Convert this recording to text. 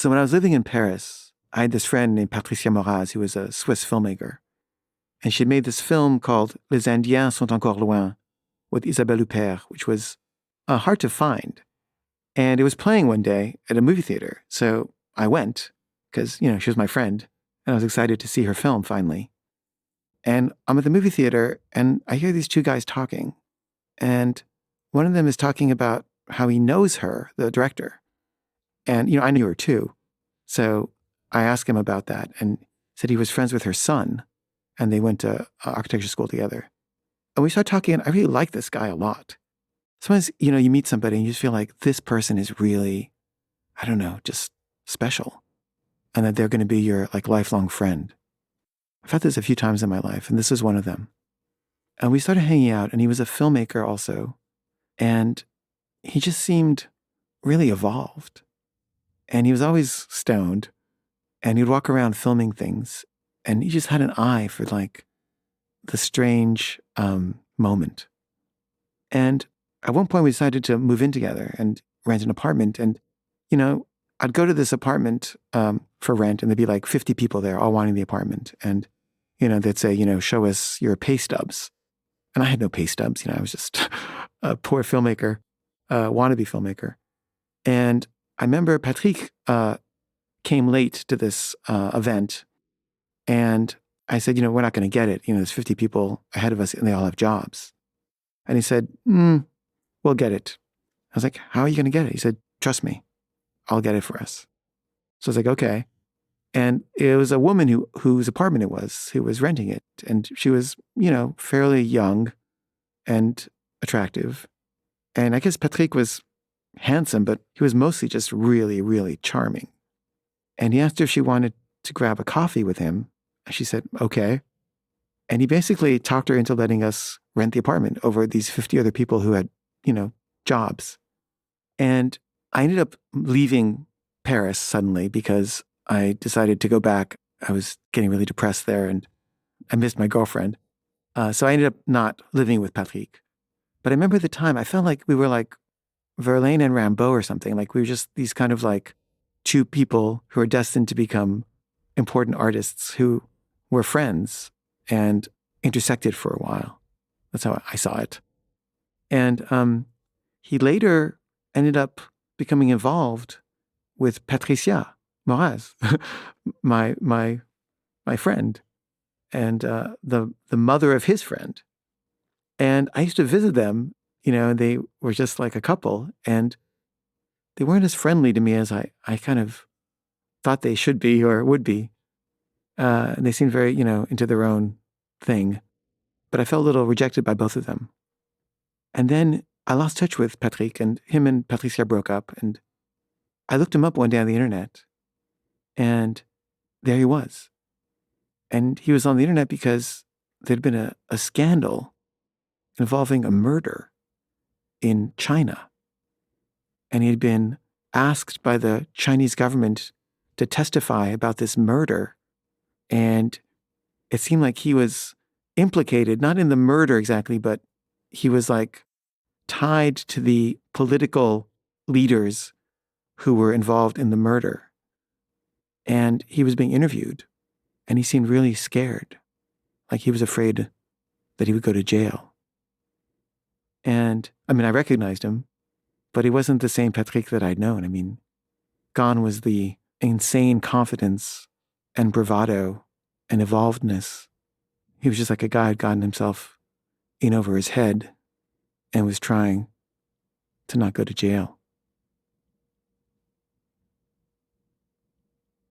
So when I was living in Paris, I had this friend named Patricia Moraz, who was a Swiss filmmaker. And she had made this film called Les Indiens sont encore loin with Isabelle Huppert, which was hard to find. And it was playing one day at a movie theater. So I went because, she was my friend. And I was excited to see her film finally. And I'm at the movie theater and I hear these two guys talking. And one of them is talking about how he knows her, the director. And, I knew her too. So I asked him about that and said he was friends with her son and they went to architecture school together. And we started talking and I really like this guy a lot. Sometimes, you meet somebody and you just feel like this person is really, I don't know, just special. And that they're going to be your lifelong friend. I've had this a few times in my life and this is one of them. And we started hanging out and he was a filmmaker also. And he just seemed really evolved. And he was always stoned and he'd walk around filming things. And he just had an eye for the strange moment. And at one point we decided to move in together and rent an apartment. And, I'd go to this apartment for rent and there'd be 50 people there all wanting the apartment. And, they'd say, show us your pay stubs. And I had no pay stubs. I was just a poor filmmaker, wannabe filmmaker. And I remember Patrick came late to this event. And I said, we're not going to get it. There's 50 people ahead of us and they all have jobs. And he said, we'll get it. I was like, how are you going to get it? He said, trust me, I'll get it for us. So I was like, okay. And it was a woman whose apartment it was, who was renting it. And she was, fairly young and attractive. And I guess Patrick was handsome, but he was mostly just really, really charming. And he asked her if she wanted to grab a coffee with him. She said, okay. And he basically talked her into letting us rent the apartment over these 50 other people who had, jobs. And I ended up leaving Paris suddenly because I decided to go back. I was getting really depressed there and I missed my girlfriend. So I ended up not living with Patrick. But I remember at the time, I felt like we were like Verlaine and Rimbaud or something. Like we were just these kind of two people who are destined to become important artists who were friends and intersected for a while. That's how I saw it. And he later ended up becoming involved with Patricia Moraz, my friend, and the mother of his friend. And I used to visit them, and they were just like a couple, and they weren't as friendly to me as I kind of thought they should be or would be. And they seemed very, into their own thing. But I felt a little rejected by both of them. And then I lost touch with Patrick, and him and Patricia broke up. And I looked him up one day on the internet, and there he was. And he was on the internet because there'd been a scandal involving a murder in China. And he had been asked by the Chinese government to testify about this murder. And it seemed like he was implicated, not in the murder exactly, but he was tied to the political leaders who were involved in the murder. And he was being interviewed and he seemed really scared. Like he was afraid that he would go to jail. And I recognized him, but he wasn't the same Patrick that I'd known. Gone was the insane confidence and bravado and evolvedness. He was just like a guy who'd gotten himself in over his head and was trying to not go to jail.